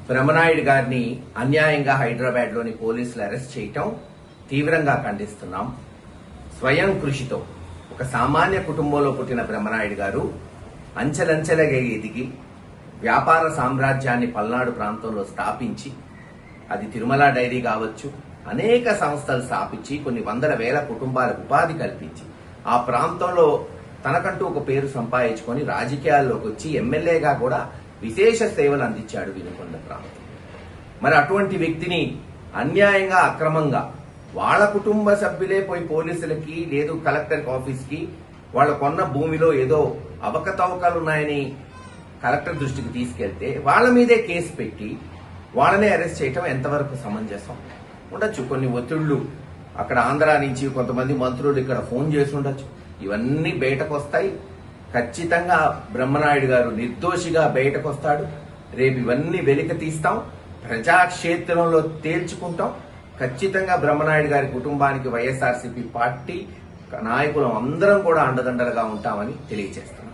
బ్రహ్మనాయుడు గారిని అన్యాయంగా హైదరాబాద్ లోని పోలీసులు అరెస్ట్ చేయటం తీవ్రంగా ఖండిస్తున్నాం. స్వయం కృషితో ఒక సామాన్య కుటుంబంలో పుట్టిన బ్రహ్మనాయుడు గారు అంచెలంచెలుగా ఎదిగి వ్యాపార సామ్రాజ్యాన్ని పల్నాడు ప్రాంతంలో స్థాపించి, అది తిరుమల డైరీ కావచ్చు, అనేక సంస్థలు స్థాపించి కొన్ని వందల వేల కుటుంబాలకు ఉపాధి కల్పించి ఆ ప్రాంతంలో తనకంటూ ఒక పేరు సంపాదించుకొని రాజకీయాల్లోకి వచ్చి ఎమ్మెల్యేగా కూడా విశేష సేవలు అందించాడు వినుకొండ ప్రాంతం. మరి అటువంటి వ్యక్తిని అన్యాయంగా అక్రమంగా వాళ్ళ కుటుంబ సభ్యులే పోయి పోలీసులకి లేదు కలెక్టర్ ఆఫీస్కి వాళ్ళ కొన్న భూమిలో ఏదో అవకతవకలున్నాయని కలెక్టర్ దృష్టికి తీసుకెళ్తే వాళ్ళ మీదే కేసు పెట్టి వాళ్ళనే అరెస్ట్ చేయటం ఎంతవరకు సమంజసం? ఉండొచ్చు కొన్ని ఒత్తిళ్లు, అక్కడ ఆంధ్ర నుంచి కొంతమంది మంత్రులు ఇక్కడ ఫోన్ చేసి ఉండొచ్చు. ఇవన్నీ బయటకు వస్తాయి. ఖచ్చితంగా బ్రహ్మనాయుడు గారు నిర్దోషిగా బయటకు వస్తాడు. రేపు ఇవన్నీ వెలికి తీస్తాం, ప్రజాక్షేత్రంలో తేల్చుకుంటాం. ఖచ్చితంగా బ్రహ్మనాయుడు గారి కుటుంబానికి వైఎస్ఆర్సీపీ పార్టీ నాయకులు అందరం కూడా అండదండలుగా ఉంటామని తెలియజేస్తున్నాం.